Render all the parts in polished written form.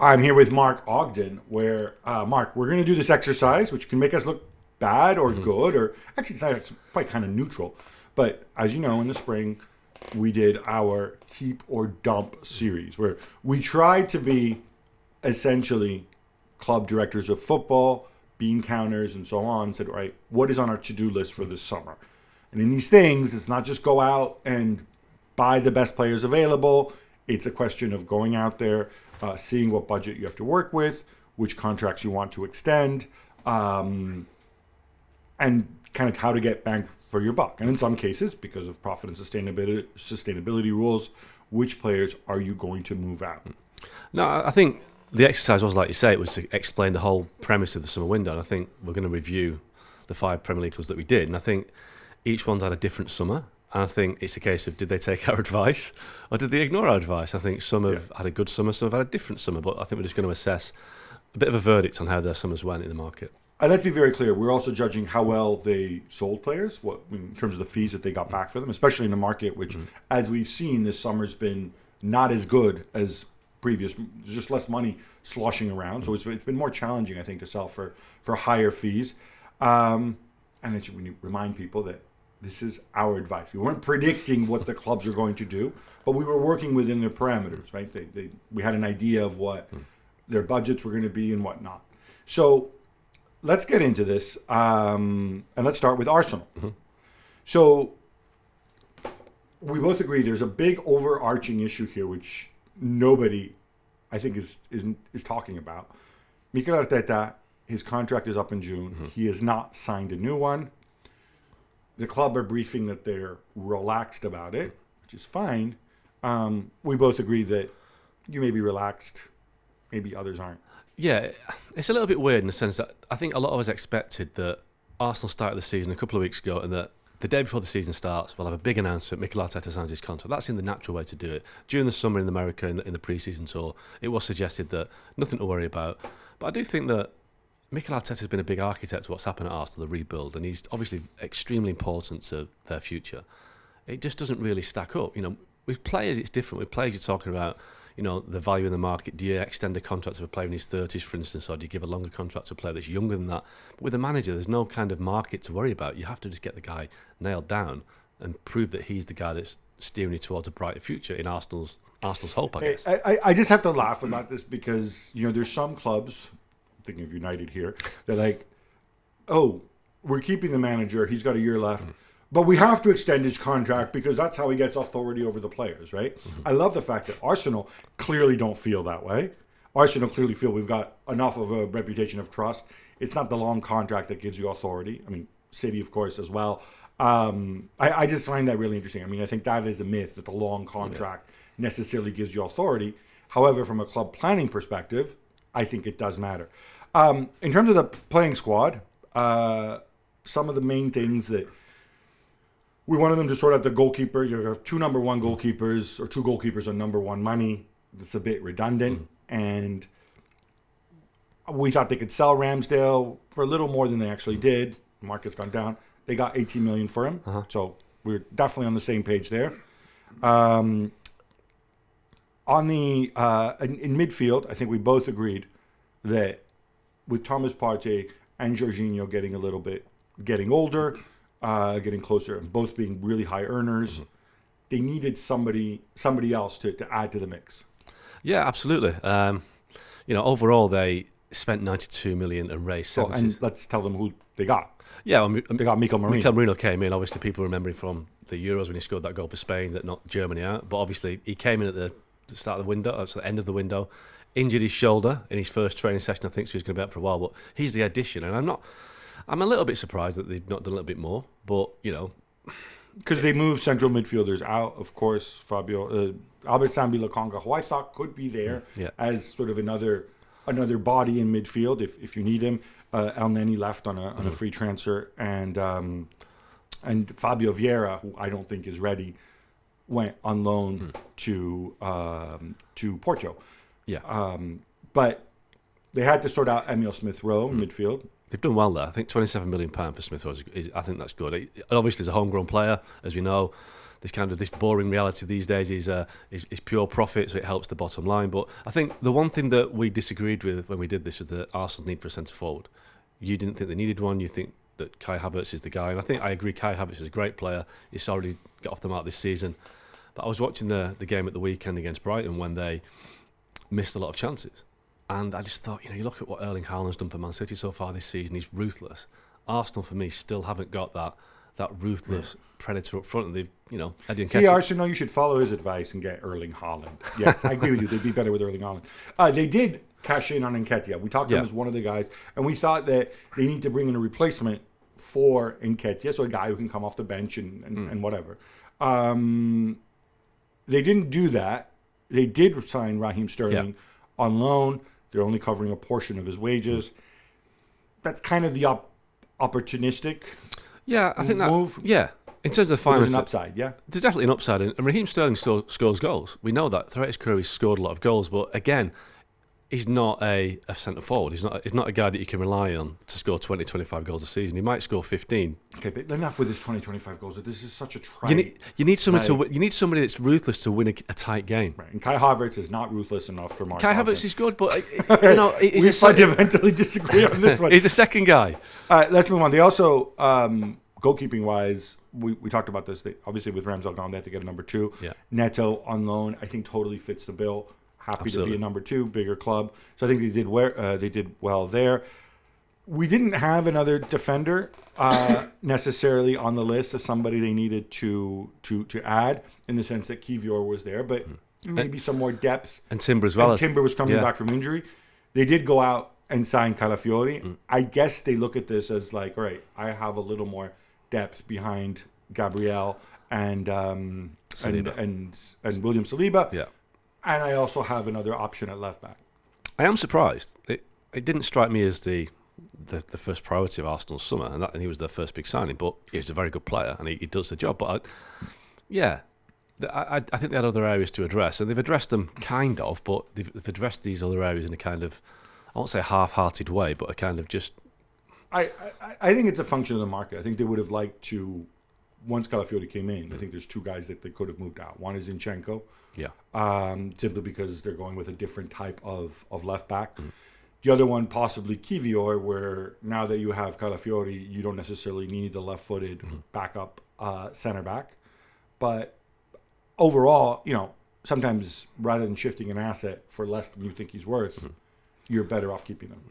I'm here with Mark Ogden, where, Mark, we're going to do this exercise, which can make us look bad or good, or actually it's quite kind of neutral. But as you know, in the spring, we did our Keep or Dump series, where we tried to be essentially club directors of football, bean counters, and so on, and said, all right, what is on our to-do list for this summer? And in these things, it's not just go out and buy the best players available. It's a question of going out there, seeing what budget you have to work with, which contracts you want to extend, and kind of how to get bang for your buck. And in some cases, because of profit and sustainability rules, which players are you going to move out? No, I think the exercise was, like you say, it was to explain the whole premise of the summer window. And I think we're going to review the 5 Premier League clubs that we did. And I think each one's had a different summer. And I think it's a case of, did they take our advice or did they ignore our advice? I think some have had a good summer, some have had a different summer. But I think we're just going to assess a bit of a verdict on how their summers went in the market. And let's be very clear, we're also judging how well they sold players, in terms of the fees that they got back for them, especially in a market which, as we've seen, this summer's been not as good as previous. There's just less money sloshing around, so it's been more challenging, I think, to sell for higher fees. And we remind people that this is our advice. We weren't predicting what the clubs are going to do, but we were working within their parameters, right? We had an idea of what their budgets were going to be and whatnot. So let's get into this, and let's start with Arsenal. So we both agree there's a big overarching issue here, which nobody, I think, is talking about. Mikel Arteta, his contract is up in June. He has not signed a new one. The club are briefing that they're relaxed about it, which is fine. We both agree that you may be relaxed, maybe others aren't. Yeah, it's a little bit weird in the sense that I think a lot of us expected that Arsenal started the season a couple of weeks ago and that the day before the season starts, we'll have a big announcement, Mikel Arteta signs his contract. That's in the natural way to do it. During the summer in America, in the pre-season tour, it was suggested that nothing to worry about. But I do think that Mikel Arteta has been a big architect of what's happened at Arsenal, the rebuild, and he's obviously extremely important to their future. It just doesn't really stack up. With players, it's different. With players, you're talking about, the value in the market. Do you extend a contract to a player in his 30s, for instance, or do you give a longer contract to a player that's younger than that? But with a manager, there's no kind of market to worry about. You have to just get the guy nailed down and prove that he's the guy that's steering you towards a brighter future in Arsenal's hope, I guess. I just have to laugh about this because, there's some clubs, I'm thinking of United here, they're like, oh, we're keeping the manager, he's got a year left, but we have to extend his contract because that's how he gets authority over the players, right? I love the fact that Arsenal clearly don't feel that way. Arsenal clearly feel we've got enough of a reputation of trust. It's not the long contract that gives you authority. I mean, City, of course, as well. I just find that really interesting. I mean, I think that is a myth that the long contract necessarily gives you authority. However, from a club planning perspective, I think it does matter. In terms of the playing squad, some of the main things that we wanted them to sort out: the goalkeeper. You have 2 number 1 goalkeepers, or 2 goalkeepers on number 1 money. That's a bit redundant. And we thought they could sell Ramsdale for a little more than they actually did. The market's gone down. They got 18 million for him. So we're definitely on the same page there. In midfield, I think we both agreed that with Thomas Partey and Jorginho getting older, getting closer, and both being really high earners, they needed somebody else to add to the mix. Yeah, absolutely. Overall they spent 92 million and raised 70. And let's tell them who they got. Yeah, they got Mikel Merino. Mikel Merino came in. Obviously, people remember him from the Euros when he scored that goal for Spain that knocked Germany out. But obviously, he came in at the start of the window, so the end of the window, injured his shoulder in his first training session. I think so. He's going to be out for a while. But he's the addition, and I'm a little bit surprised that they've not done a little bit more. But because they moved central midfielders out, of course. Albert Sambi Lokonga, who I thought could be there as sort of another body in midfield if you need him. El Neni left on a free transfer, and Fabio Vieira, who I don't think is ready, went on loan to Porto. But they had to sort out Emile Smith-Rowe in midfield. They've done well there. I think £27 million for Smith-Rowe I think that's good. Obviously, he's a homegrown player, as we know. this boring reality these days is pure profit, so it helps the bottom line. But I think the one thing that we disagreed with when we did this was the Arsenal need for a centre forward. You didn't think they needed one. You think that Kai Havertz is the guy, and I think I agree. Kai Havertz is a great player. He's already got off the mark this season. But I was watching the game at the weekend against Brighton when they missed a lot of chances, and I just thought, you look at what Erling Haaland's done for Man City so far this season. He's ruthless. Arsenal, for me, still haven't got that ruthless predator up front. And they've, Eddie and See, Arsenal, you should follow his advice and get Erling Haaland. Yes, I agree with you. They'd be better with Erling Haaland. They did cash in on Nketiah. We talked to him as one of the guys, and we thought that they need to bring in a replacement for Nketiah, so a guy who can come off the bench and whatever. They didn't do that. They did sign Raheem Sterling on loan. They're only covering a portion of his wages. That's kind of the opportunistic I think move. In terms of the finals, there's an upside, There's definitely an upside. And Raheem Sterling scores goals. We know that. Throughout his career, he's scored a lot of goals. But again, he's not a centre forward. He's not a guy that you can rely on to score 20, 25 goals a season. He might score 15. Okay, but enough with his 20, 25 goals. This is such a try. You need somebody you need somebody that's ruthless to win a tight game. Right. And Kai Havertz is not ruthless enough for Mark. Kai Havertz is good, but we fundamentally disagree on this one. He's the second guy. Let's move on. They also, goalkeeping wise, we talked about this. Obviously, with Ramsdale gone, they have to get a number 2. Yeah. Neto on loan, I think totally fits the bill. Happy Absolutely. to be a number 2, bigger club. So I think they did well there. We didn't have another defender necessarily on the list as somebody they needed to add, in the sense that Kivior was there, but maybe some more depth. And Timber as well. And Timber was coming back from injury. They did go out and sign Calafiori. I guess they look at this as like, all right, I have a little more depth behind Gabriel and William Saliba. Yeah. And I also have another option at left back. I am surprised. It didn't strike me as the first priority of Arsenal's summer, and he was their first big signing. But he's a very good player, and he does the job. But I think they had other areas to address, and they've addressed them kind of, but they've addressed these other areas in a kind of, I won't say half-hearted way, but a kind of just. I think it's a function of the market. I think they would have liked to, once Calafiori came in, I think there's 2 guys that they could have moved out. One is Zinchenko. Simply because they're going with a different type of left back. The other one, possibly Kivior, where now that you have Calafiori, you don't necessarily need the left-footed backup center back. But overall, sometimes rather than shifting an asset for less than you think he's worth, you're better off keeping them.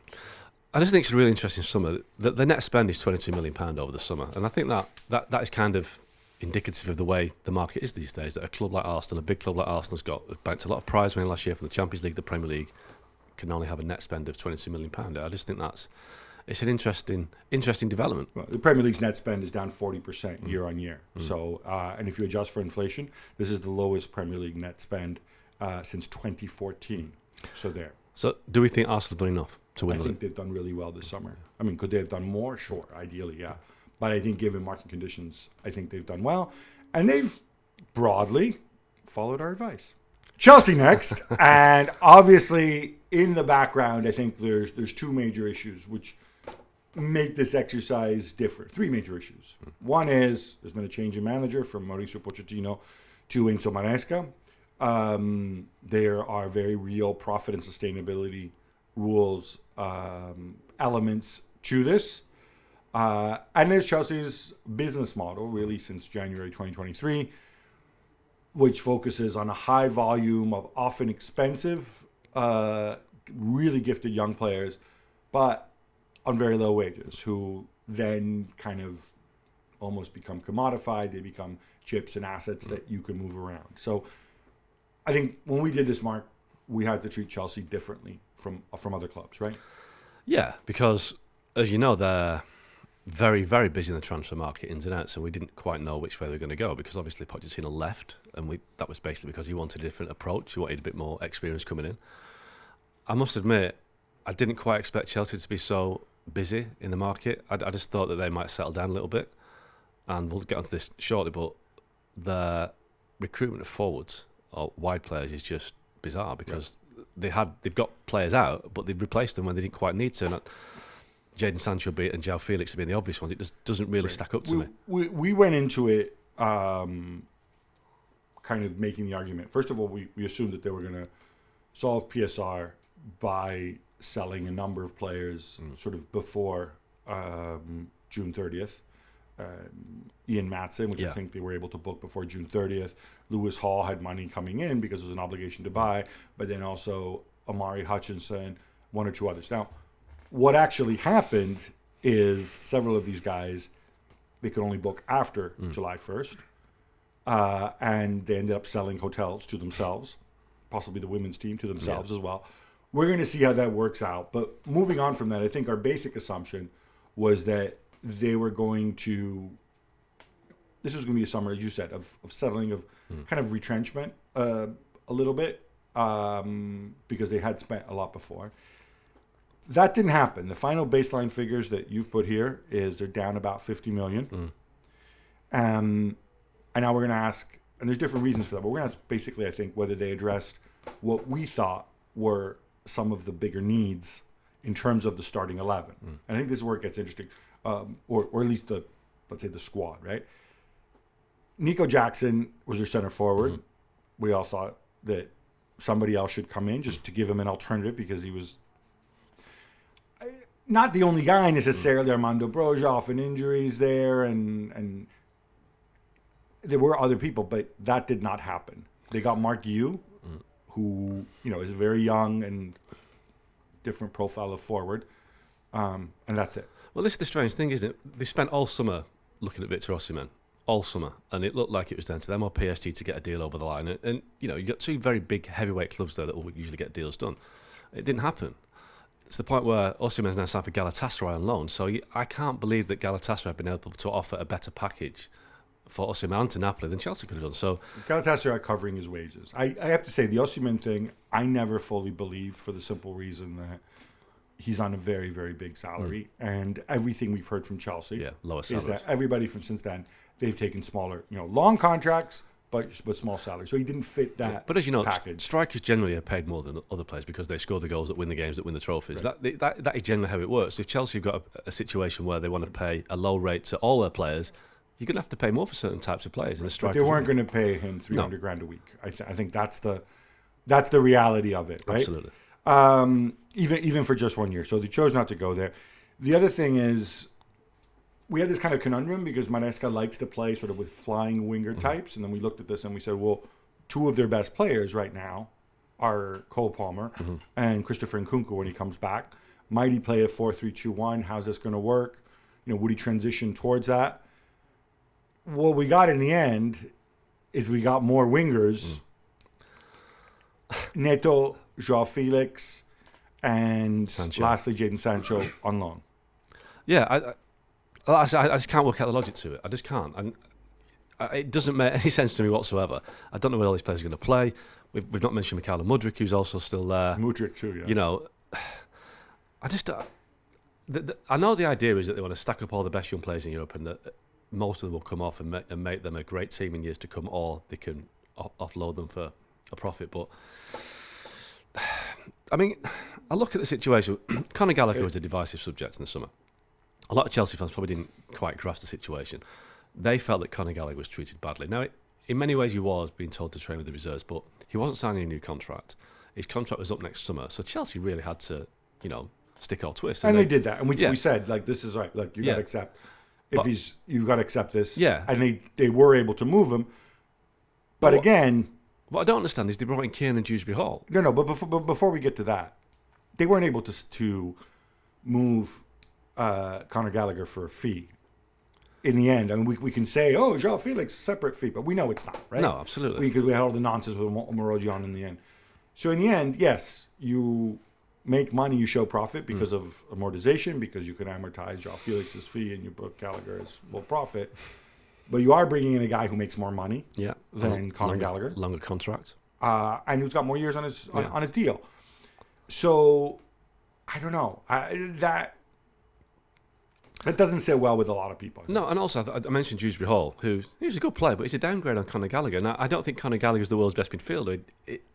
I just think it's a really interesting summer. The net spend is £22 million over the summer, and I think that is kind of indicative of the way the market is these days. That a club like Arsenal, a big club like Arsenal's got banked a lot of prize money last year from the Champions League, the Premier League, can only have a net spend of £22 million. I just think it's an interesting development. Well, the Premier League's net spend is down 40% year on year. So, and if you adjust for inflation, this is the lowest Premier League net spend since 2014. So there. So, do we think Arsenal have done enough to win? I think they've done really well this summer. I mean, could they have done more? Sure, ideally, yeah. But I think given market conditions, I think they've done well. And they've broadly followed our advice. Chelsea next. And obviously, in the background, I think there's 2 major issues which make this exercise different. 3 major issues. One is there's been a change in manager from Mauricio Pochettino to Enzo Maresca. There are very real profit and sustainability rules, elements to this. And there's Chelsea's business model, really, since January 2023, which focuses on a high volume of often expensive, really gifted young players, but on very low wages, who then kind of almost become commodified. They become chips and assets that you can move around. So I think when we did this, Mark, we had to treat Chelsea differently from other clubs, right? Yeah, because, as you know, they're very, very busy in the transfer market, ins and outs, so we didn't quite know which way they were going to go, because obviously Pochettino left, and that was basically because he wanted a different approach. He wanted a bit more experience coming in. I must admit, I didn't quite expect Chelsea to be so busy in the market. I just thought that they might settle down a little bit, and we'll get onto this shortly, but the recruitment of forwards or wide players is just bizarre, because they've got players out, but they've replaced them when they didn't quite need to. And Jadon Sancho and João Felix have been the obvious ones. It just doesn't really stack up to me. We went into it kind of making the argument. First of all, we assumed that they were going to solve PSR by selling a number of players sort of before June 30th. Ian Matson, which I think they were able to book before June 30th. Lewis Hall had money coming in because it was an obligation to buy, but then also Amari Hutchinson, one or two others. Now, what actually happened is several of these guys, they could only book after July 1st, and they ended up selling hotels to themselves, possibly the women's team to themselves as well. We're going to see how that works out. But moving on from that, I think our basic assumption was that they were going to, this was going to be a summer, as you said, of settling, of kind of retrenchment a little bit, because they had spent a lot before. That didn't happen. The final baseline figures that you've put here is they're down about 50 million. And now we're going to ask, and there's different reasons for that, but we're going to ask basically, I think, whether they addressed what we thought were some of the bigger needs in terms of the starting 11. And I think this is where it gets interesting. Or at least let's say the squad, right? Nico Jackson was their center forward. We all thought that somebody else should come in just to give him an alternative because he was not the only guy necessarily. Armando Broja, often injuries there, and there were other people, but that did not happen. They got Mark Yu, who is very young and different profile of forward, and that's it. Well, this is the strange thing, isn't it? They spent all summer looking at Victor Osimhen, all summer, and it looked like it was down to them or PSG to get a deal over the line. And you got two very big heavyweight clubs there that will usually get deals done. It didn't happen. It's the point where Osimhen's now signed for Galatasaray on loan. So I can't believe that Galatasaray have been able to offer a better package for Osimhen to Napoli than Chelsea could have done. So Galatasaray are covering his wages. I have to say, the Osimhen thing, I never fully believed for the simple reason that he's on a very, very big salary. And everything we've heard from Chelsea lower is salaries. that everybody from since then, they've taken smaller, long contracts, but small salaries. So he didn't fit that But as you know, package. strikers generally are paid more than other players because they score the goals that win the games, that win the trophies. Right. That is generally how it works. If Chelsea have got a situation where they want to pay a low rate to all their players, you're going to have to pay more for certain types of players. And a striker, but they weren't going to pay him $300,000 a week. I think that's the reality of it, right? Absolutely. Even for just 1 year. So they chose not to go there. The other thing is, we had this kind of conundrum because Maresca likes to play sort of with flying winger types. And then we looked at this and we said, well, two of their best players right now are Cole Palmer and Christopher Nkunku when he comes back. Might he play a 4-3-2-1? How's this going to work? Would he transition towards that? What we got in the end is we got more wingers. Neto, Joao Felix, and Sancho. Lastly, Jadon Sancho on loan. Yeah, I just can't work out the logic to it. I just can't. And it doesn't make any sense to me whatsoever. I don't know where all these players are going to play. We've not mentioned Mikhailo Mudryk, who's also still there. Mudryk too, yeah. I just... I know the idea is that they want to stack up all the best young players in Europe and that most of them will come off and make them a great team in years to come, or they can offload them for a profit. But I mean, I look at the situation. Conor Gallagher was a divisive subject in the summer. A lot of Chelsea fans probably didn't quite grasp the situation. They felt that Conor Gallagher was treated badly. Now, in many ways, he was being told to train with the reserves, but he wasn't signing a new contract. His contract was up next summer, so Chelsea really had to, stick or twist. And they did that, and we said, this is right. You got to accept. You've got to accept this. Yeah. And they were able to move him. But again... What I don't understand is they brought in Kieran and Dewsbury Hall. No, but before we get to that, they weren't able to move Conor Gallagher for a fee. In the end, I mean, we can say, Joao Felix, separate fee, but we know it's not, right? No, absolutely. Because we had all the nonsense with Morodion in the end. So in the end, yes, you make money, you show profit because of amortization, because you can amortize Joao Felix's fee and you book Gallagher's full profit. But you are bringing in a guy who makes more money than Conor Gallagher. Longer contract. And who's got more years on his deal. So, I don't know. That doesn't sit well with a lot of people. No, and also I mentioned Dewsbury Hall, he's a good player, but he's a downgrade on Conor Gallagher. Now, I don't think Conor Gallagher is the world's best midfielder.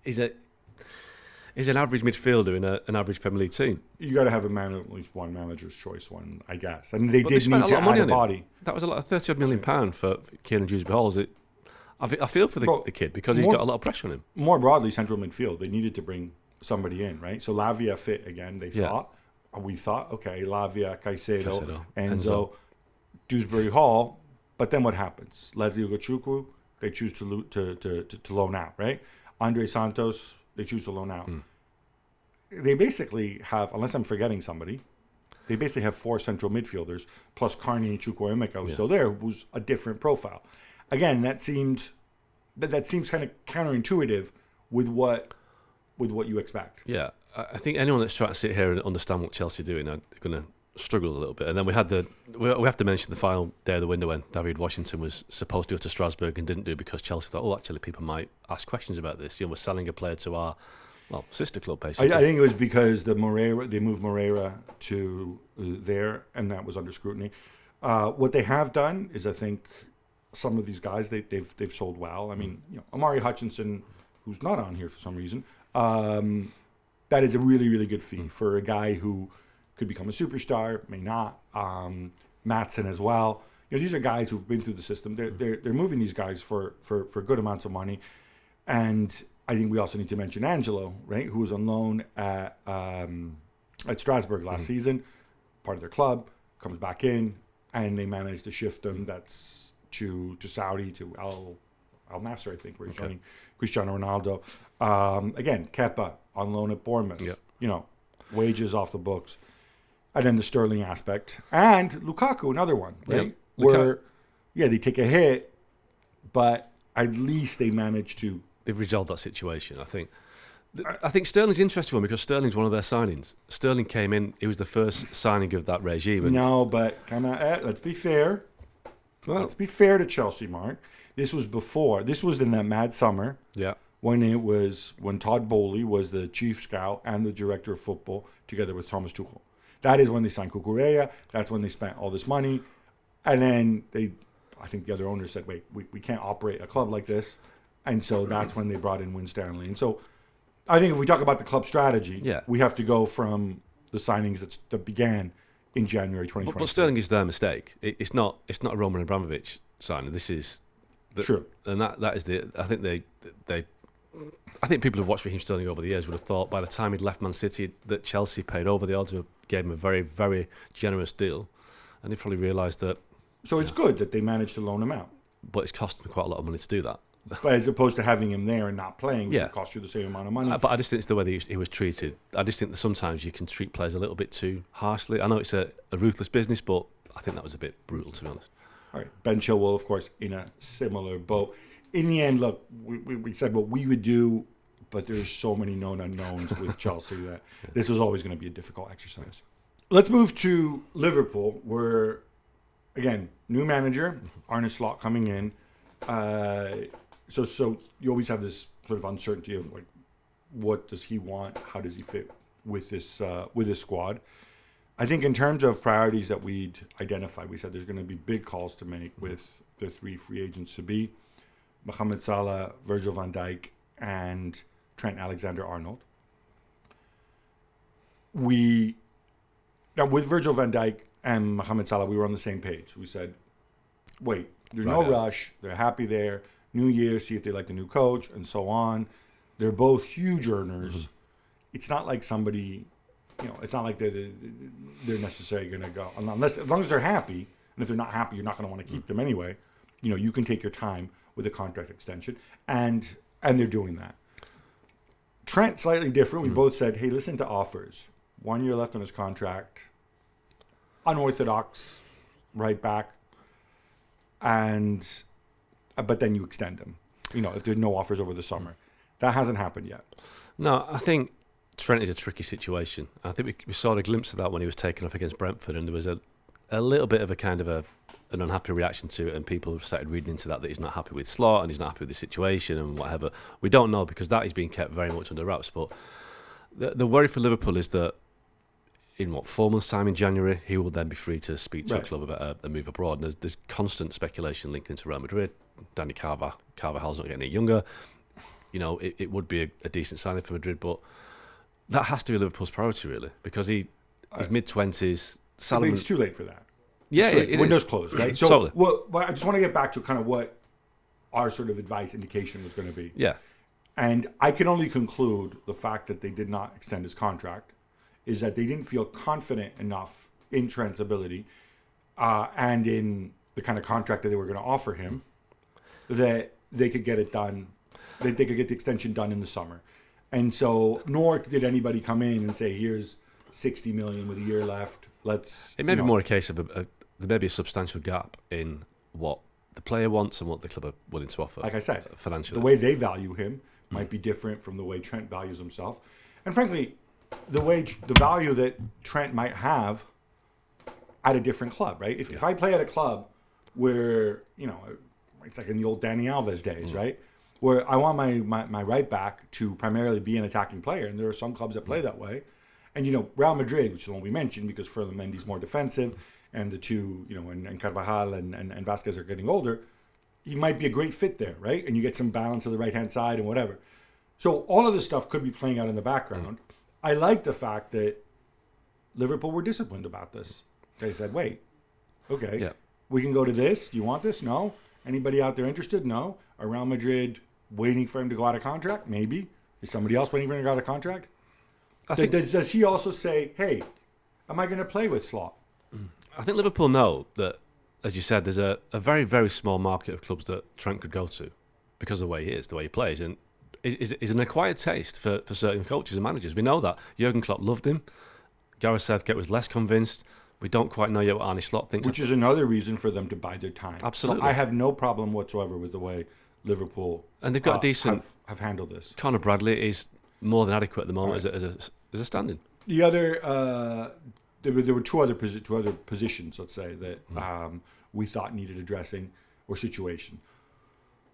He's an average midfielder in an average Premier League team. You got to have at least one manager's choice one, I guess. And they did need to add a body. That was a lot of £30 million for Kieran Dewsbury Hall. I feel for the kid because he's got a lot of pressure on him. More broadly, central midfield, they needed to bring somebody in, right? So Lavia fit again, we thought, okay, Lavia, Caicedo, Enzo, Dewsbury Hall, but then what happens? Leslie Ugochukwu, they choose to loan out, right? Andre Santos, they choose to loan out. They basically have, unless I'm forgetting somebody, they basically have 4 central midfielders, plus Carney Chukwuemeka, who's still there, who's a different profile. Again, that seems kind of counterintuitive with what you expect. Yeah, I think anyone that's trying to sit here and understand what Chelsea are doing are going to struggle a little bit. And then we have to mention the final day of the window when David Washington was supposed to go to Strasbourg and didn't do because Chelsea thought, actually, people might ask questions about this. We're selling a player to our sister club, basically. I think it was because they moved Moreira to there, and that was under scrutiny. What they have done is, I think, some of these guys they've sold well. I mean, Amari Hutchinson, who's not on here for some reason, that is a really, really good fee for a guy who could become a superstar, may not. Maatsen as well. These are guys who've been through the system. They're moving these guys for good amounts of money, and I think we also need to mention Angelo, right, who was on loan at Strasbourg last season, part of their club, comes back in, and they managed to shift him. That's to Saudi, to Al Nassr, I think, where he's joining Cristiano Ronaldo. Again, Kepa on loan at Bournemouth. Yep. Wages off the books. And then the Sterling aspect. And Lukaku, another one, right? Yep. Where, they take a hit, but at least they manage to... They've resolved that situation, I think. I think Sterling's an interesting one because Sterling's one of their signings. Sterling came in, he was the first signing of that regime. No, but let's be fair. Well, let's be fair to Chelsea, Mark. This was in that mad summer. Yeah. When Todd Bowley was the chief scout and the director of football together with Thomas Tuchel. That is when they signed Cucurella. That's when they spent all this money. And then I think the other owners said, wait, we can't operate a club like this. And so that's when they brought in Win Stanley. And so I think if we talk about the club strategy, we have to go from the signings that began in January 2020. But Sterling is their mistake. It's not a Roman Abramovich signing. This is true. And that is I think people who've watched Raheem Sterling over the years would have thought by the time he'd left Man City that Chelsea paid over the odds and gave him a very, very generous deal. And they probably realised that... So it's good that they managed to loan him out. But it's costing them quite a lot of money to do that. But as opposed to having him there and not playing, which would cost you the same amount of money. But I just think it's the way that he was treated. I just think that sometimes you can treat players a little bit too harshly. I know it's a ruthless business, but I think that was a bit brutal, to be honest. All right. Ben Chilwell, of course, in a similar boat. In the end, look, we said what we would do, but there's so many known unknowns with Chelsea that this was always going to be a difficult exercise. Let's move to Liverpool, where, again, new manager, Arne Slot coming in. So you always have this sort of uncertainty of like, what does he want? How does he fit with this squad? I think in terms of priorities that we'd identified, we said there's going to be big calls to make with the 3 free agents to be Mohamed Salah, Virgil van Dijk, and Trent Alexander-Arnold. Now with Virgil van Dijk and Mohamed Salah, we were on the same page. We said, wait, there's no rush. They're happy there. New year, see if they like the new coach, and so on. They're both huge earners. Mm-hmm. It's not like somebody, it's not like they're necessarily going to go. As long as they're happy, and if they're not happy, you're not going to want to keep them anyway. You can take your time with a contract extension, and they're doing that. Trent, slightly different. We both said, hey, listen to offers. 1 year left on his contract. Unorthodox, right back. But then you extend him, if there's no offers over the summer. That hasn't happened yet. No, I think Trent is a tricky situation. I think we saw a glimpse of that when he was taken off against Brentford, and there was a little bit of a kind of an unhappy reaction to it, and people have started reading into that he's not happy with Slot and he's not happy with the situation and whatever. We don't know because that is being kept very much under wraps. But the worry for Liverpool is that in 4 months' time in January, he will then be free to speak to a club about a move abroad. And there's constant speculation linking into Real Madrid. Danny Carvajal's not getting any younger. It would be a decent signing for Madrid, but that has to be Liverpool's priority, really, because he's mid-20s. But it's too late for that. Yeah, Window's closed, right? So totally. Well, I just want to get back to kind of what our sort of advice indication was going to be. Yeah. And I can only conclude the fact that they did not extend his contract is that they didn't feel confident enough in Trent's ability and in the kind of contract that they were going to offer him that they could get it done, that they could get the extension done in the summer. And so, nor did anybody come in and say, here's 60 million with a year left. It may be more a case of there may be a substantial gap in what the player wants and what the club are willing to offer. Like I said, financially. The way they value him might be different from the way Trent values himself. And frankly, the value that Trent might have at a different club, right? If I play at a club where, it's like in the old Dani Alves days, right? Where I want my right back to primarily be an attacking player, and there are some clubs that play that way. And, Real Madrid, which is the one we mentioned because Ferland Mendy's more defensive, and the two, and Carvajal and Vasquez are getting older, he might be a great fit there, right? And you get some balance to the right-hand side and whatever. So all of this stuff could be playing out in the background. I like the fact that Liverpool were disciplined about this. They said, wait, okay, we can go to this. Do you want this? No. Anybody out there interested? No. Are Real Madrid waiting for him to go out of contract? Maybe. Is somebody else waiting for him to go out of contract? Does he also say, hey, am I going to play with Slot? I think Liverpool know that, as you said, there's a very, very small market of clubs that Trent could go to because of the way he is, the way he plays. And is an acquired taste for certain coaches and managers. We know that. Jurgen Klopp loved him. Gareth Southgate was less convinced. We don't quite know yet what Arne Slot thinks. Which is another reason for them to bide their time. Absolutely. So I have no problem whatsoever with the way Liverpool and they've got a decent have handled this. Conor Bradley is more than adequate at the moment as a stand-in. The other there were two other positions, let's say, that we thought needed addressing or situation.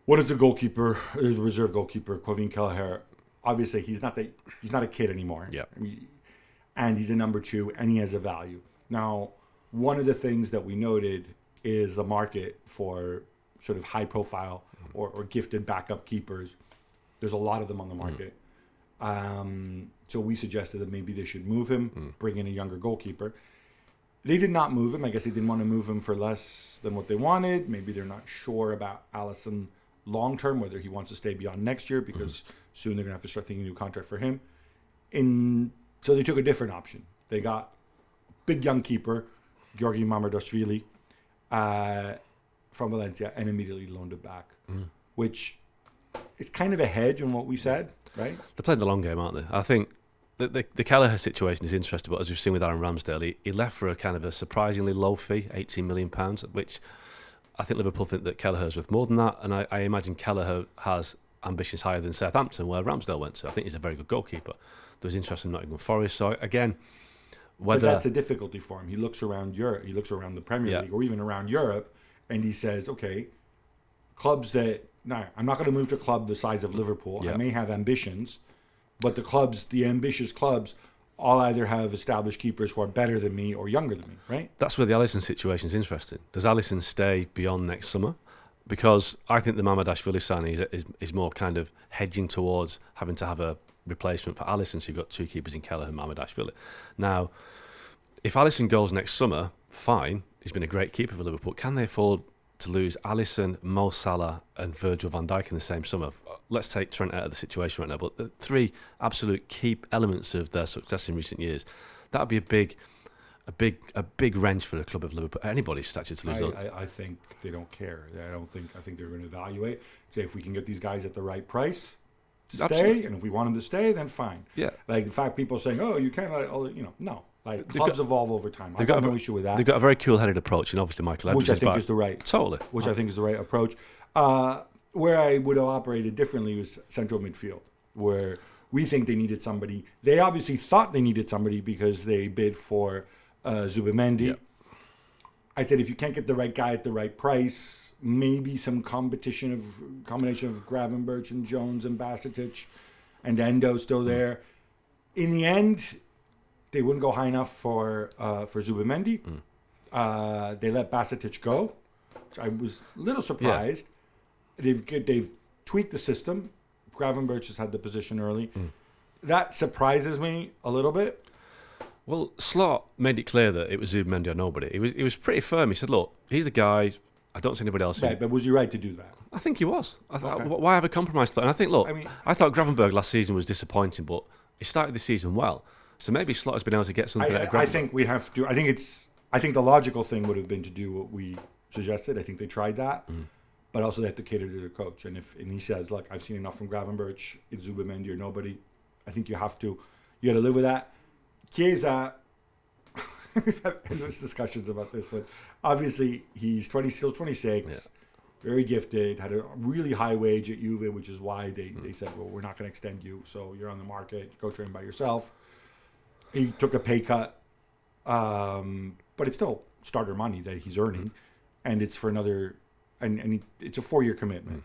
One is the goalkeeper, the reserve goalkeeper, Quavin Kelleher. Obviously, he's not a kid anymore. Yeah. And he's a number 2, and he has a value. Now, one of the things that we noted is the market for sort of high-profile or gifted backup keepers. There's a lot of them on the market. So we suggested that maybe they should move him, bring in a younger goalkeeper. They did not move him. I guess they didn't want to move him for less than what they wanted. Maybe they're not sure about Alisson long-term, whether he wants to stay beyond next year, because soon they're going to have to start thinking a new contract for him. So they took a different option. They got a big young keeper, Georgi Mamardashvili, from Valencia, and immediately loaned it back, which is kind of a hedge on what we said, right? They're playing the long game, aren't they? I think the Kelleher situation is interesting, but as we've seen with Aaron Ramsdale, he left for a kind of a surprisingly low fee, £18 million, which I think Liverpool think that Kelleher's worth more than that, and I imagine Kelleher has ambitions higher than Southampton, where Ramsdale went to. I think he's a very good goalkeeper. There was interest in Nottingham Forest, so again, but that's a difficulty for him. He looks around Europe, he looks around the Premier League, or even around Europe, and he says, okay, clubs that, no, I'm not going to move to a club the size of Liverpool. I may have ambitions, but the ambitious clubs, all either have established keepers who are better than me or younger than me, right? That's where the Alisson situation is interesting. Does Alisson stay beyond next summer? Because I think the Mamardashvili signing is more kind of hedging towards having to have a replacement for Alisson, so you've got two keepers in Kelleher and Mamardashvili. Now, if Alisson goes next summer, fine, he's been a great keeper for Liverpool. Can they afford to lose Alisson, Mo Salah and Virgil van Dijk in the same summer? Let's take Trent out of the situation right now, but the three absolute key elements of their success in recent years, that would be a big wrench for the club of Liverpool. Anybody's stature to lose. I think they don't care. I think they're going to evaluate. Say if we can get these guys at the right price to stay, and if we want them to stay, then fine. Yeah. Like the fact people saying, "Oh, you can't," no. Like clubs evolve over time. I've got no issue with that. They've got a very cool-headed approach, and obviously Michael Evans, which I think is the right approach. Where I would have operated differently was central midfield, where we think they needed somebody. They obviously thought they needed somebody because they bid for Zubimendi. Yeah. I said if you can't get the right guy at the right price, maybe some combination of Gravenberch and Jones and Basetic and Endo still there. In the end, they wouldn't go high enough for Zubimendi. They let Basetic go, which I was a little surprised. They've tweaked the system. Gravenberch has had the position early. That surprises me a little bit. Well, Slot made it clear that it was Zubimendi or nobody. He was pretty firm. He said, look, he's the guy. I don't see anybody else. Right, but was he right to do that? I think he was. I thought, Okay. why have a compromise plan? And I think, look, I mean- I thought Gravenberg last season was disappointing, but he started the season well. So maybe Slotter's been able to get something out of Gravenberg. I think we have to. I think the logical thing would have been to do what we suggested. I think they tried that, but also they have to cater to the coach. And he says, "Look, I've seen enough from Gravenberch. It's Zubimendi or nobody." I think you got to live with that. Chiesa, we've had endless discussions about this one. Obviously, he's still 26. Yeah. Very gifted, had a really high wage at Juve, which is why they said, well, we're not going to extend you, so you're on the market, go train by yourself. He took a pay cut, but it's still starter money that he's earning, and it's for another, it's a 4-year commitment.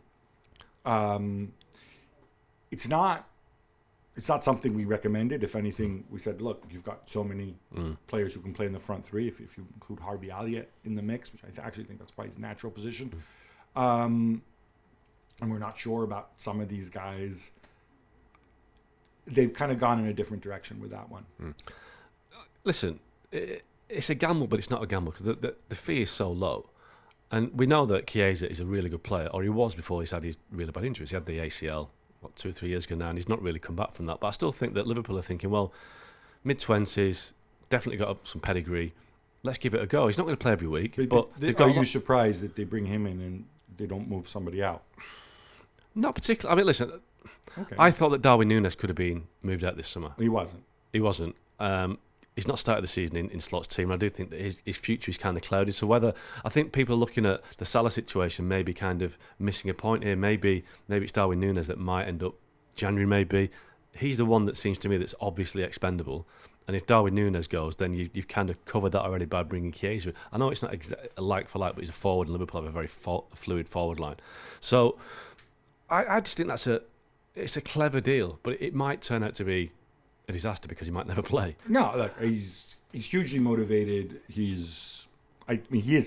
It's not something we recommended. If anything, we said, look, you've got so many players who can play in the front three. If you include Harvey Elliott in the mix, which I actually think that's probably his natural position. And we're not sure about some of these guys. They've kind of gone in a different direction with that one. Listen, it's a gamble, but it's not a gamble because the fee is so low. And we know that Chiesa is a really good player, or he was before he's had his really bad injuries. He had the ACL, 2 or 3 years ago now, and he's not really come back from that. But I still think that Liverpool are thinking, well, mid-20s, definitely got some pedigree. Let's give it a go. He's not going to play every week. But are you surprised that they bring him in and they don't move somebody out? Not particularly. I mean, listen, Okay. I thought that Darwin Núñez could have been moved out this summer. He wasn't. He wasn't. He's not started the season in Slot's team. I do think that his future is kind of clouded. So I think people are looking at the Salah situation, maybe kind of missing a point here. Maybe it's Darwin Núñez that might end up January. Maybe he's the one that seems to me that's obviously expendable. And if Darwin Núñez goes, then you've kind of covered that already by bringing Chiesa. I know it's not a like for like, but he's a forward, and Liverpool have a very fluid forward line. So I just think it's a clever deal, but it might turn out to be a disaster because he might never play. No, look, he's hugely motivated. He is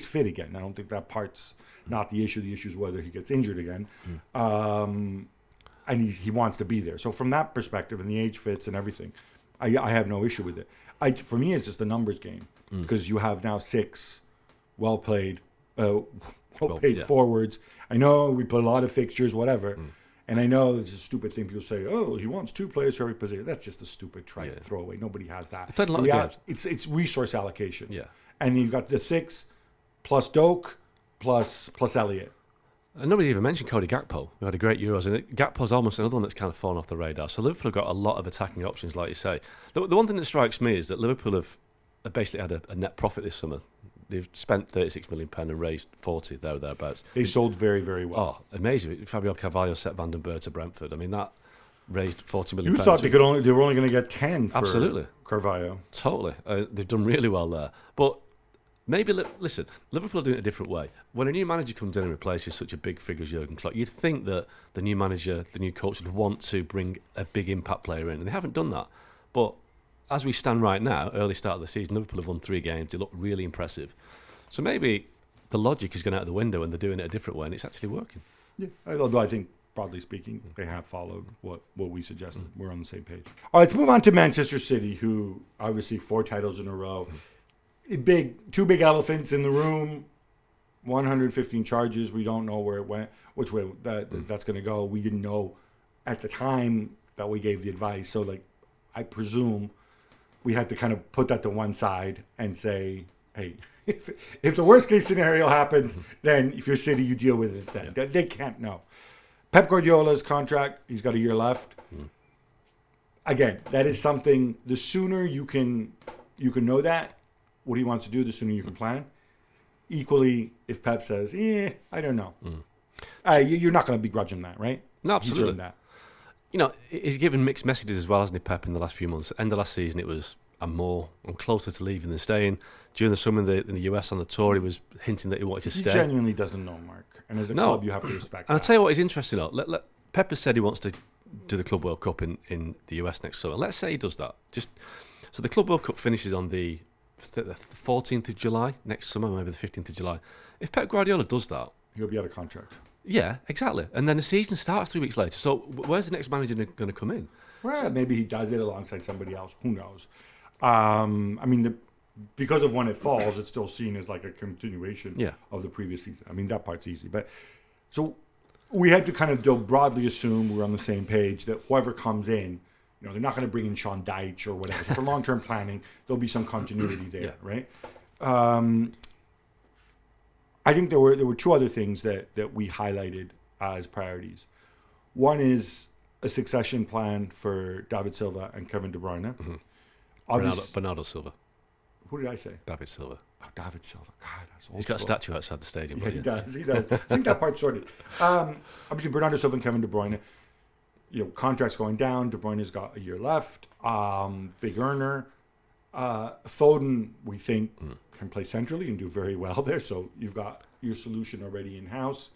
fit again. I don't think that part's not the issue. The issue is whether he gets injured again. And he wants to be there. So from that perspective, and the age fits and everything, I have no issue with it. For me, it's just a numbers game because you have now 6 well-paid forwards. I know we play a lot of fixtures, whatever. And I know it's a stupid thing. People say, "Oh, he wants 2 players for every position." That's just a stupid throwaway. Nobody has that. They played a lot of games. It's resource allocation. Yeah. And you've got the 6 plus Doak plus Elliott. And nobody's even mentioned Cody Gakpo, who had a great Euros. And Gakpo's almost another one that's kind of fallen off the radar. So Liverpool have got a lot of attacking options, like you say. The one thing that strikes me is that Liverpool have basically had a net profit this summer. They've spent £36 million and raised 40 thereabouts. They sold very, very well. Oh, amazing! Fabio Carvalho set Van den Berg to Brentford. I mean, that raised £40 million. You thought they were only going to get 10 for Absolutely. Carvalho. Totally, they've done really well there. But maybe listen, Liverpool are doing it a different way. When a new manager comes in and replaces such a big figure as Jurgen Klopp, you'd think that the new manager, the new coach, would want to bring a big impact player in, and they haven't done that. But as we stand right now, early start of the season, Liverpool have won 3 games. They look really impressive. So maybe the logic is going out the window and they're doing it a different way and it's actually working. Yeah, although I think, broadly speaking, they have followed what we suggested. We're on the same page. All right, let's move on to Manchester City, who obviously 4 titles in a row. 2 big elephants in the room, 115 charges. We don't know where it went, which way that's going to go. We didn't know at the time that we gave the advice. So, I presume we had to kind of put that to one side and say, hey, if the worst case scenario happens, then if you're City, you deal with it then. Yeah. They can't know. Pep Guardiola's contract, he's got a year left. Again, that is something, the sooner you can know that, what he wants to do, the sooner you can plan. Equally, if Pep says, I don't know. You're not going to begrudge him that, right? No, absolutely. He's earned that. You know, he's given mixed messages as well, hasn't he, Pep, in the last few months. End of last season, it was, I'm closer to leaving than staying. During the summer in the US on the tour, he was hinting that he wanted to stay. He genuinely doesn't know, Mark. And as a club, you have to respect that. And I'll tell you what is interesting, though. Pep has said he wants to do the Club World Cup in the US next summer. Let's say he does that. So the Club World Cup finishes on the 14th of July next summer, maybe the 15th of July. If Pep Guardiola does that, he'll be out of contract. Yeah, exactly. And then the season starts 3 weeks later. So where's the next manager going to come in? Well, maybe he does it alongside somebody else. Who knows? I mean, because of when it falls, it's still seen as like a continuation Yeah. of the previous season. I mean, that part's easy. But so we had to kind of broadly assume we're on the same page that whoever comes in, they're not going to bring in Sean Dyche or whatever. So for long-term planning, there'll be some continuity there, right? I think there were two other things that we highlighted as priorities. One is a succession plan for David Silva and Kevin De Bruyne. Bernardo Silva. Who did I say? David Silva. Oh, David Silva. God, that's old He's got a school. statue outside the stadium. Yeah, he does. He does. I think that part's sorted. Obviously, Bernardo Silva and Kevin De Bruyne. Contracts going down. De Bruyne's got a year left. Big earner. Foden, we think, can play centrally and do very well there. So you've got your solution already in house.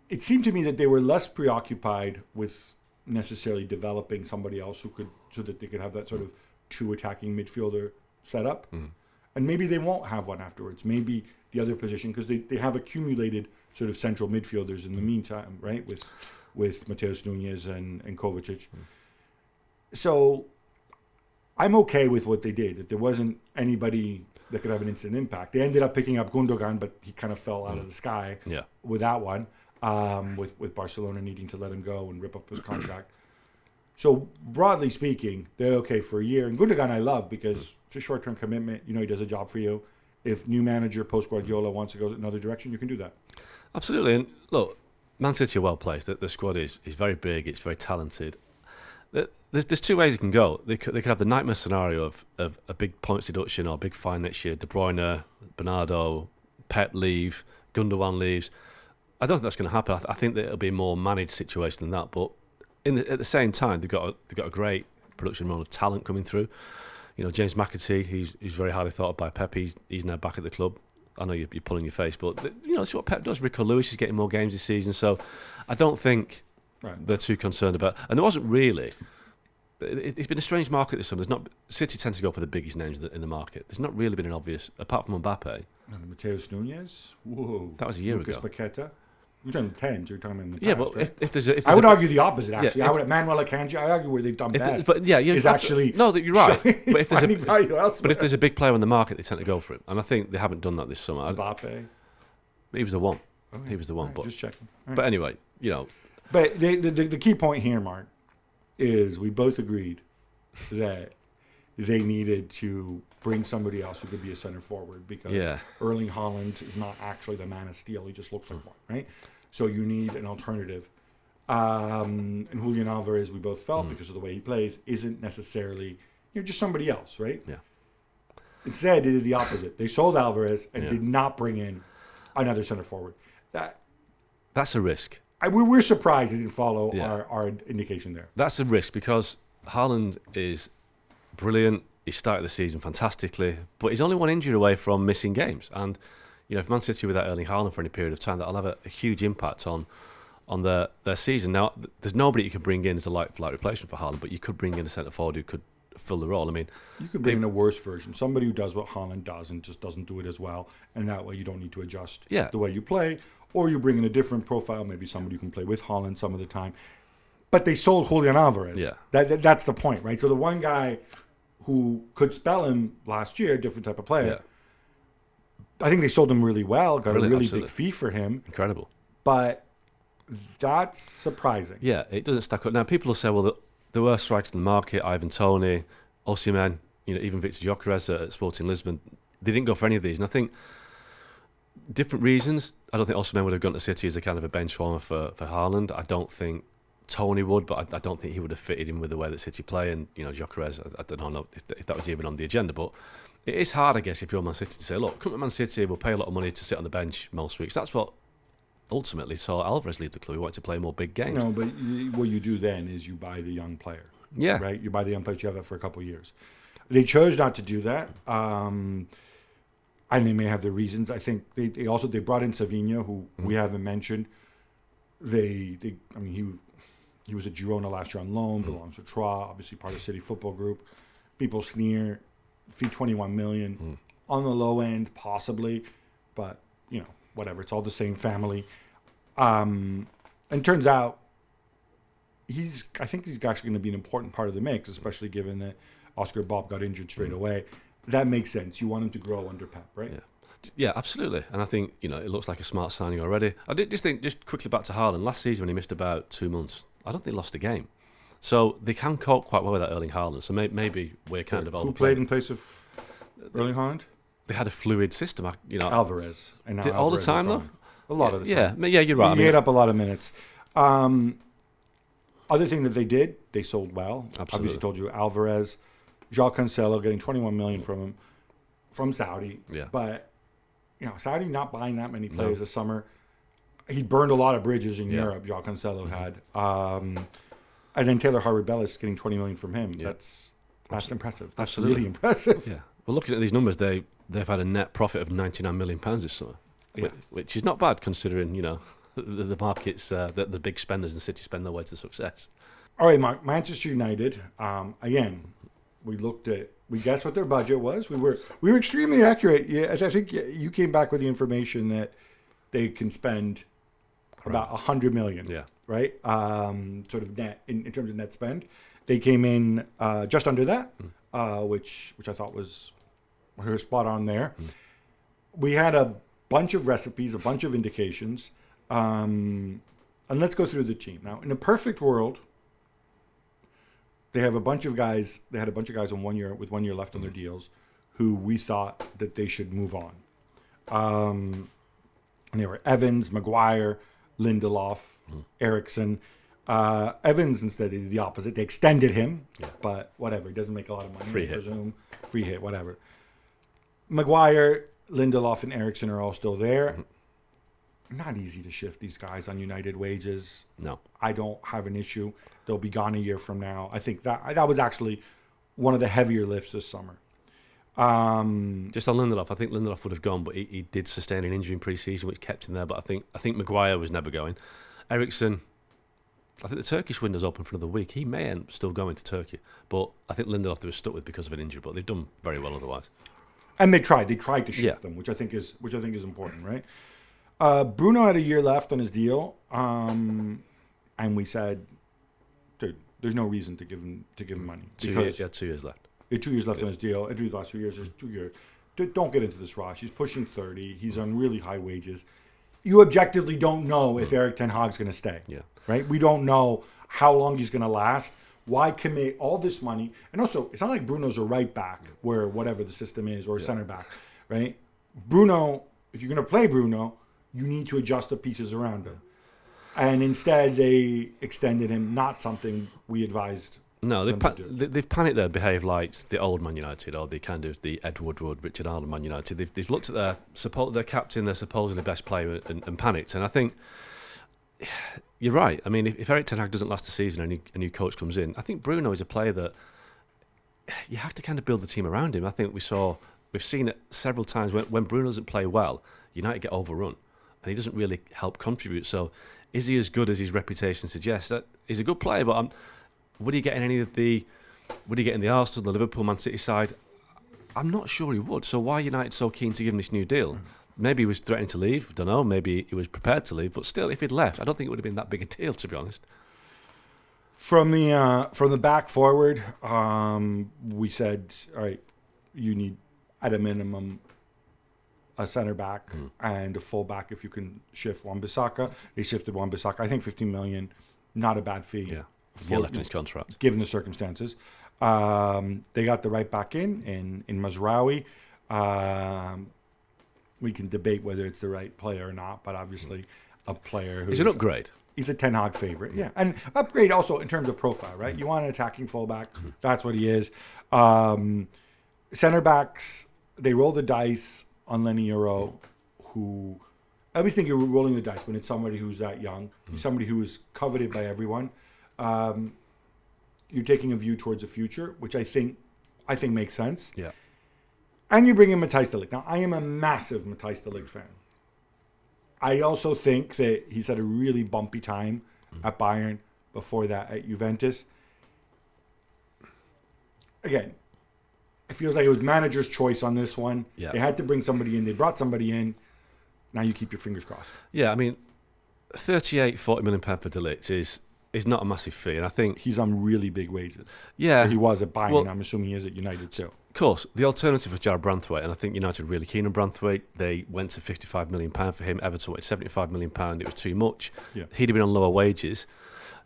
It seemed to me that they were less preoccupied with necessarily developing somebody else so that they could have that sort of true attacking midfielder setup. And maybe they won't have one afterwards. Maybe the other position, because they have accumulated sort of central midfielders in the meantime, right? With Mateus Nunes and Kovacic. So I'm okay with what they did. If there wasn't anybody that could have an instant impact. They ended up picking up Gundogan, but he kind of fell out of the sky with that one, with Barcelona needing to let him go and rip up his contract. So broadly speaking, they're okay for a year. And Gundogan I love because it's a short-term commitment. He does a job for you. If new manager post-Guardiola wants to go another direction, you can do that. Absolutely. And look, Man City are well placed. The squad is very big. It's very talented. There's two ways it can go. They could have the nightmare scenario of a big points deduction or a big fine next year. De Bruyne, Bernardo, Pep leave, Gundogan leaves. I don't think that's going to happen. I think that it'll be a more managed situation than that. But at the same time, they've got a great production run of talent coming through. James McAtee, he's very highly thought of by Pep. He's now back at the club. I know you're pulling your face, but that's what Pep does. Rico Lewis is getting more games this season, so I don't think they're too concerned about. And there wasn't really. It's been a strange market this summer. City tend to go for the biggest names in the market. There's not really been an obvious, apart from Mbappe. Mateus Nunes. Whoa. That was a year Lucas ago. Paqueta. You're talking tens. You're talking in the past, But right? if there's I would argue the opposite. Actually, Yeah, I would Manuel Akanji. I argue where they've done best. But yeah, is actually no. You're right. But if there's a big player in the market, they tend to go for him. And I think they haven't done that this summer. Mbappe. He was the one. Okay. He was the one. Right, but just checking. Right. But anyway, But the key point here, Mark, is we both agreed that they needed to bring somebody else who could be a center forward because Erling Haaland is not actually the man of steel. He just looks like one, right? So you need an alternative. And Julian Alvarez, we both felt, because of the way he plays, isn't necessarily just somebody else, right? Yeah. Instead, they did the opposite. They sold Alvarez and did not bring in another center forward. That's a risk. We're surprised they didn't follow our indication there. That's a risk because Haaland is brilliant. He started the season fantastically, but he's only one injury away from missing games. And if Man City without Erling Haaland for any period of time, that'll have a huge impact on their season. Now, there's nobody you can bring in as a like-for-like replacement for Haaland, but you could bring in a centre forward who could fill the role. I mean, you could bring in a worse version, somebody who does what Haaland does and just doesn't do it as well, and that way you don't need to adjust the way you play. Or you bring in a different profile, maybe somebody who can play with Haaland some of the time. But they sold Julian Alvarez. Yeah. That's the point, right? So the one guy who could spell him last year, different type of player, I think they sold him really well, got a really big fee for him. Incredible. But that's surprising. Yeah, it doesn't stack up. Now, people will say, well, there were strikers in the market, Ivan Toney, Osimhen, even Victor Gyökeres at Sporting Lisbon. They didn't go for any of these. And I think different reasons. I don't think Osimhen would have gone to City as a kind of a bench warmer for Haaland. I don't think Toney would, but I don't think he would have fitted in with the way that City play. And, Gyökeres, I don't know if that was even on the agenda. But it is hard, I guess, if you're Man City to say, look, come to Man City, we'll pay a lot of money to sit on the bench most weeks. That's what ultimately saw Alvarez leave the club. He wanted to play more big games. No, but what you do then is you buy the young player. Yeah. Right? You buy the young player, you have that for a couple of years. They chose not to do that. And they may have their reasons. I think they brought in Savinho, who we haven't mentioned. He was at Girona last year on loan, belongs to Troyes, obviously part of City Football Group. People sneer, fee 21 million. On the low end, possibly, but whatever. It's all the same family. And turns out I think he's actually going to be an important part of the mix, especially given that Oscar Bob got injured straight away. That makes sense. You want him to grow under Pep, right? Yeah, absolutely. And I think, it looks like a smart signing already. I did just think, just quickly back to Haaland, last season when he missed about 2 months, I don't think he lost a game. So they can cope quite well with that Erling Haaland. So maybe we're kind of Who played in place of Erling Haaland? They had a fluid system, Alvarez. And now all the Alvarez time, though? A lot of the time. Yeah, you're right. He ate up a lot of minutes. Other thing that they did, they sold well. Absolutely. Obviously told you Alvarez, João Cancelo getting 21 million from him, from Saudi. Yeah. But, Saudi not buying that many players this summer. He burned a lot of bridges in Europe, João Cancelo had. And then Taylor Harvey-Bellis getting 20 million from him. Yeah. That's impressive. That's really impressive. Yeah. Well, looking at these numbers, they've had a net profit of £99 million this summer, which is not bad considering, the markets, the big spenders in the city spend their way to success. All right, Mark. Manchester United. Again, we guessed what their budget was. We were extremely accurate. Yeah, I think you came back with the information that they can spend about 100 million. Yeah. Right. Sort of net in terms of net spend. They came in just under that, which I thought was spot on there. We had a bunch of recipes, a bunch of indications. And let's go through the team. Now, in a perfect world, they had a bunch of guys on 1 year with 1 year left on their deals who we thought that they should move on. And they were Evans, Maguire, Lindelof, Eriksen. Evans instead did the opposite. They extended him, but whatever. He doesn't make a lot of money. Free hit. Free hit, whatever. Maguire, Lindelof, and Eriksen are all still there. Not easy to shift these guys on United wages. No. I don't have an issue. They'll be gone a year from now. I think that was actually one of the heavier lifts this summer. Just on Lindelof, I think Lindelof would have gone, but he did sustain an injury in pre-season, which kept him there. But I think Maguire was never going. Eriksen, I think the Turkish window's open for another week. He may end up still going to Turkey, but I think Lindelof they were stuck with because of an injury. But they've done very well otherwise. And they tried to shift them, which I think is important, right? Bruno had a year left on his deal, and we said, dude, there's no reason to give him money. 2 years, 2 years left. 2 years left on his deal. At the last 2 years, there's 2 years. Don't get into this rush. He's pushing 30. He's on really high wages. You objectively don't know if Erik ten Hag's going to stay. Yeah. Right? We don't know how long he's going to last. Why commit all this money? And also, it's not like Bruno's a right back where whatever the system is, or a center back, right? Bruno, if you're going to play Bruno, you need to adjust the pieces around him. And instead, they extended him, not something we advised. No, they've panicked there, behaved like the old Man United, or the kind of the Ed Woodward, Richard Arnold Man United. They've looked at their captain, their supposedly best player, and panicked. And I think you're right. I mean, if Erik ten Hag doesn't last the season and a new coach comes in, I think Bruno is a player that you have to kind of build the team around him. I think we've seen it several times when Bruno doesn't play well, United get overrun, and he doesn't really help contribute. So, is he as good as his reputation suggests? That he's a good player, but would he get in the Arsenal, the Liverpool, Man City side? I'm not sure he would. So why are United so keen to give him this new deal? Maybe he was threatening to leave. I don't know. Maybe he was prepared to leave. But still, if he'd left, I don't think it would have been that big a deal, to be honest. From the back forward, we said, all right, you need at a minimum a center back and a full back if you can shift Wan-Bissaka. They shifted Wan-Bissaka. I think 15 million, not a bad fee. Yeah. Left in his contract. Given the circumstances. They got the right back in Mazraoui. We can debate whether it's the right player or not, but obviously a player who's... He's an upgrade. He's a Ten Hag favorite, yeah. And upgrade also in terms of profile, right? You want an attacking fullback. That's what he is. Center backs, they roll the dice on Lenny Euro, who... I always think you're rolling the dice when it's somebody who's that young. Somebody who is coveted by everyone. You're taking a view towards the future, which I think makes sense. Yeah. And you bring in Matthijs de Ligt. Now, I am a massive Matthijs de Ligt fan. I also think that he's had a really bumpy time at Bayern, before that at Juventus. Again, it feels like it was manager's choice on this one. Yeah. They had to bring somebody in. They brought somebody in. Now you keep your fingers crossed. Yeah, I mean, £40 million for de Ligt is not a massive fee, and I think he's on really big wages. Yeah, he was at Bayern. Well, I'm assuming he is at United too. Of course, the alternative was Jared Branthwaite, and I think United were really keen on Branthwaite. They went to £55 million for him. Everton wanted £75 million. It was too much. Yeah. He'd have been on lower wages.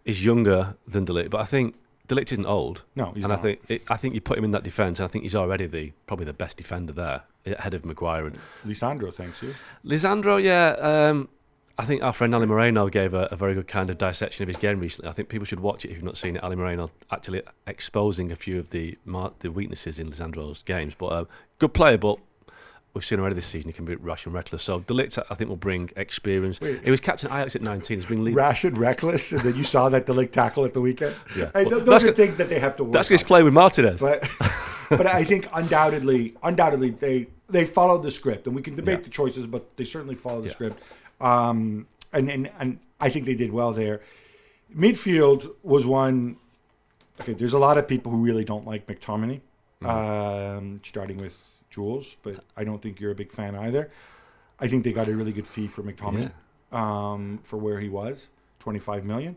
He's younger than De Ligt, but I think De Ligt isn't old. No, he's and not. I think you put him in that defence, and I think he's already probably the best defender there, ahead of Maguire. And Lisandro, thanks you. Lisandro, yeah. I think our friend Ali Moreno gave a very good kind of dissection of his game recently. I think people should watch it if you've not seen it. Ali Moreno actually exposing a few of the weaknesses in Lisandro's games. But good player, but we've seen already this season he can be rash and reckless. So De Ligt, I think, will bring experience. He was captain Ajax at 19. He's bring rash and reckless, and then you saw that De Ligt tackle at the weekend. Yeah, hey, those are things that they have to work. That's his play with Martinez. But I think undoubtedly they followed the script, and we can debate the choices, but they certainly followed the script. And I think they did well there. Midfield was one. Okay, there's a lot of people who really don't like McTominay, starting with Jules, but I don't think you're a big fan either. I think they got a really good fee for McTominay for where he was, $25 million.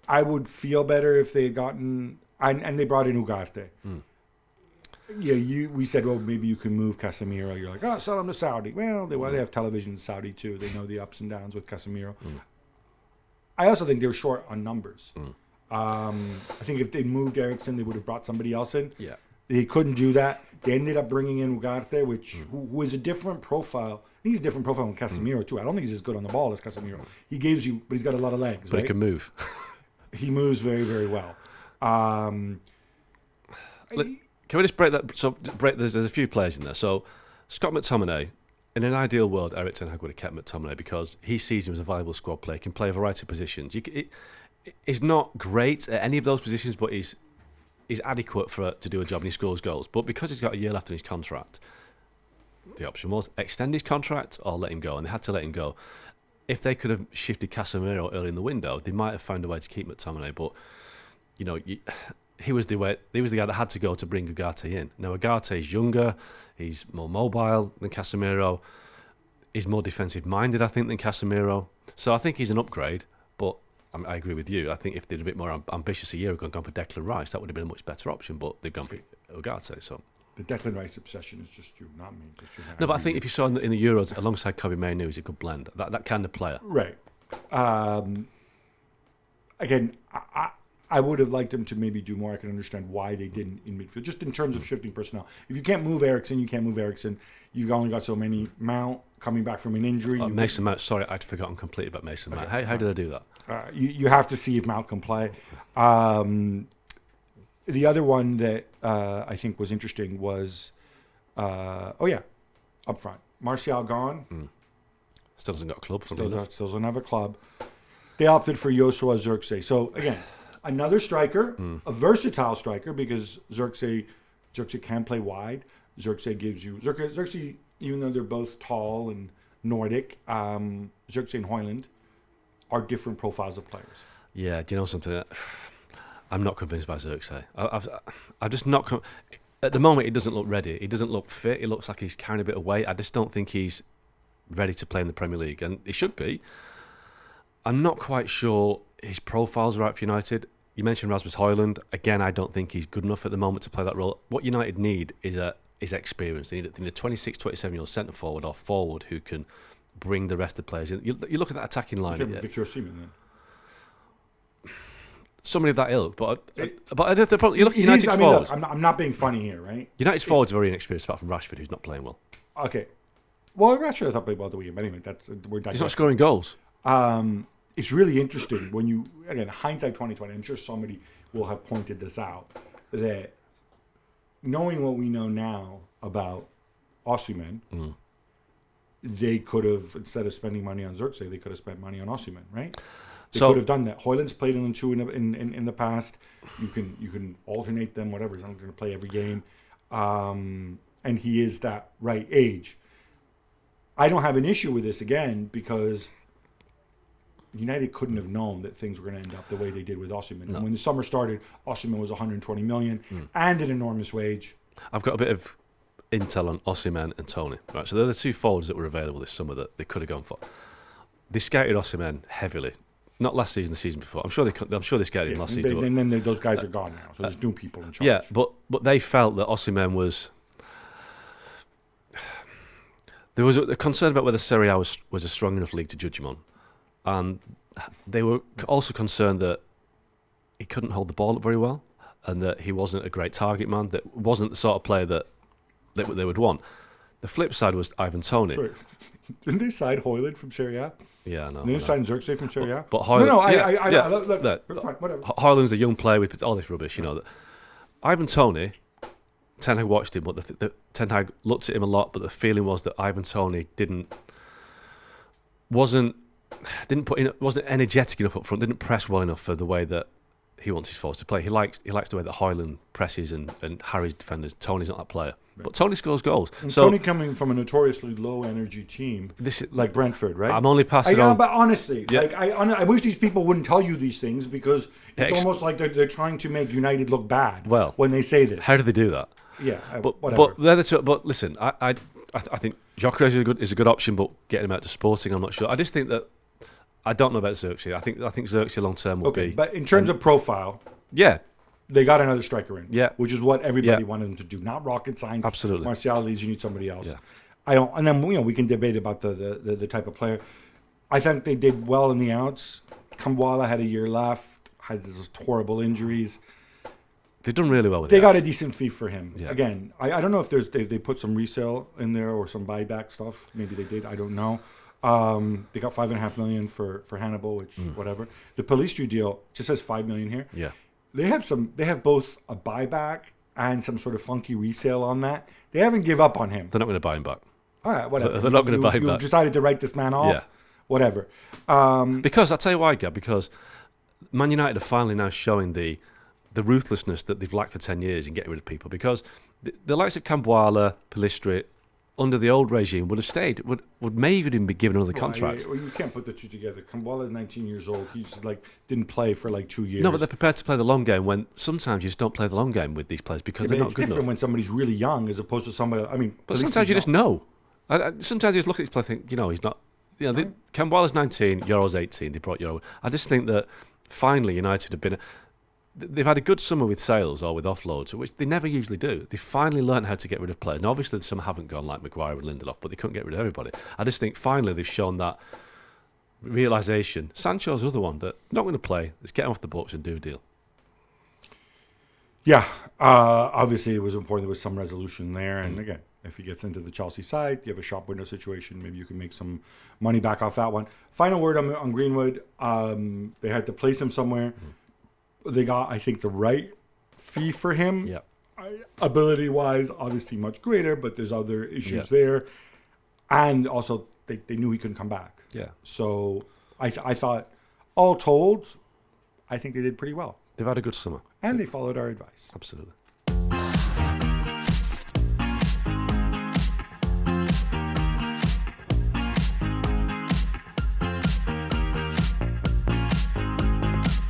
I would feel better if they had gotten and they brought in Ugarte. Yeah, we said, well, maybe you can move Casemiro. You're like, oh, sell him to Saudi. Well, they have television in Saudi too. They know the ups and downs with Casemiro. I also think they were short on numbers. I think if they moved Eriksen, they would have brought somebody else in. Yeah, they couldn't do that. They ended up bringing in Ugarte, who is a different profile. He's a different profile than Casemiro too. I don't think he's as good on the ball as Casemiro. He gives you, but he's got a lot of legs. But right? he can move. He moves very, very well. Can we just break that? So there's a few players in there. So Scott McTominay, in an ideal world, Eric Ten Hag would have kept McTominay because he sees him as a valuable squad player, can play a variety of positions. He's not great at any of those positions, but he's adequate to do a job, and he scores goals. But because he's got a year left in his contract, the option was extend his contract or let him go, and they had to let him go. If they could have shifted Casemiro early in the window, they might have found a way to keep McTominay, but he was the guy that had to go to bring Ugarte in. Now Ugarte is younger, he's more mobile than Casemiro, he's more defensive minded, I think, than Casemiro. So I think he's an upgrade. But I agree with you. I think if they'd a bit more ambitious a year ago and gone for Declan Rice, that would have been a much better option. But they've gone for Ugarte. So the Declan Rice obsession is just you, not me. No, but I think if you saw in the Euros alongside Kobe Mainoo, he's a good blend. That kind of player. Right. Again, I would have liked them to maybe do more. I can understand why they didn't in midfield, just in terms of shifting personnel. If you can't move Eriksen, you can't move Eriksen. You've only got so many. Mount coming back from an injury. Mason Mount. Sorry, I'd forgotten completely about Mason Mount. How did I do that? You have to see if Mount can play. The other one that I think was interesting was, up front. Martial gone. Still hasn't got a club. Still doesn't have a club. They opted for Joshua Zirkzee. So, again, another striker, a versatile striker, because Zirkzee can play wide. Zirkzee gives you... Zirkzee, even though they're both tall and Nordic, Zirkzee and Højlund are different profiles of players. Yeah, do you know something? I'm not convinced by Zirkzee. I'm just not... At the moment, he doesn't look ready. He doesn't look fit. He looks like he's carrying a bit of weight. I just don't think he's ready to play in the Premier League, and he should be. I'm not quite sure his profile's right for United. You mentioned Rasmus Højlund. Again, I don't think he's good enough at the moment to play that role. What United need is experience. They need a 26, 27-year-old centre-forward or forward who can bring the rest of the players in. You look at that attacking line. Victor Osimhen, then. Somebody of that ilk, but I don't think you look at United's forwards. Look, I'm not being funny here, right? United's forwards are very inexperienced, apart from Rashford, who's not playing well. Okay. Well, Rashford I thought played well the weekend, but anyway, he's not scoring goals. It's really interesting when you, again, hindsight 2020, I'm sure somebody will have pointed this out, that knowing what we know now about Osimhen, they could have, instead of spending money on Zirkzee, they could have spent money on Osimhen, right? They could have done that. Højlund's played in them too in the past. You can alternate them, whatever. He's not going to play every game. And he is that right age. I don't have an issue with this, again, because United couldn't have known that things were going to end up the way they did with Osimhen. No. And when the summer started, Osimhen was 120 million and an enormous wage. I've got a bit of intel on Osimhen and Tony. Right, so they're the two forwards that were available this summer that they could have gone for. They scouted Osimhen heavily. Not last season, the season before. I'm sure they scared him last season. And then those guys are gone now, so there's new people in charge. Yeah, but they felt that Osimhen was. There was a concern about whether Serie A was a strong enough league to judge him on, and they were also concerned that he couldn't hold the ball up very well, and that he wasn't a great target man. That wasn't the sort of player that they would want. The flip side was Ivan Toney. Sorry. Didn't they sign Højlund from Serie A? Yeah, no. Didn't they sign Xerxes from Serie A? But Højlund, look, whatever. Højlund's a young player with all this rubbish, you know. That Ivan Toney, Ten Hag watched him, but Ten Hag looked at him a lot, but the feeling was that Ivan Toney wasn't energetic enough up front, didn't press well enough for the way that he wants his forwards to play. He likes the way that Højlund presses and harries defenders. Tony's not that player. Right. But Tony scores goals. And so Tony coming from a notoriously low energy team, like Brentford, right? I'm only passing on. But honestly, I wish these people wouldn't tell you these things, because it's almost like they're trying to make United look bad when they say this. How do they do that? Yeah, whatever. But listen, I think Gyökeres is a good option, but getting him out to Sporting, I'm not sure. I just think that I don't know about Xerxes. I think Xerxes long term will be. But in terms of profile, they got another striker in, which is what everybody wanted them to do. Not rocket science. Absolutely. Martial leaves, you need somebody else. Yeah. I don't, and then we can debate about the type of player. I think they did well in the outs. Kambwala had a year left, had these horrible injuries. They've done really well with They got a decent fee for him. Yeah. Again, I don't know if they put some resale in there or some buyback stuff. Maybe they did. I don't know. They got $5.5 million for Hannibal, which whatever. The Palistri deal just says $5 million here. Yeah. They have both a buyback and some sort of funky resale on that. They haven't give up on him. They're not going to buy him back. All right, whatever. They're not going to buy him back. You decided to write this man off. Yeah. Whatever. Because I'll tell you why, Gab. Because Man United are finally now showing the ruthlessness that they've lacked for 10 years in getting rid of people. Because the likes of Kambwala, Palistri, under the old regime would have stayed, would maybe even be given another contract. Well, you can't put the two together. Kambwala is 19 years old. He's didn't play for 2 years. No, but they're prepared to play the long game when sometimes you just don't play the long game with these players because they're not good enough. It's different when somebody's really young as opposed to somebody. But sometimes you just know. Sometimes you just look at this player and think, he's not. Kambwala's 19, Euro's 18. They brought Euro. I just think that finally United have been. They've had a good summer with sales or with offloads, which they never usually do. They finally learned how to get rid of players. Now, obviously, some haven't gone like Maguire and Lindelof, but they couldn't get rid of everybody. I just think finally they've shown that realisation. Sancho's another one that not going to play. Let's get him off the books and do a deal. Yeah, obviously it was important there was some resolution there. And again, if he gets into the Chelsea side, you have a shop window situation. Maybe you can make some money back off that one. Final word on Greenwood. They had to place him somewhere. They got, I think, the right fee for him. Yeah. Ability-wise, obviously much greater, but there's other issues there. And also, they knew he couldn't come back. Yeah. So I thought, all told, I think they did pretty well. They've had a good summer. And they followed our advice. Absolutely.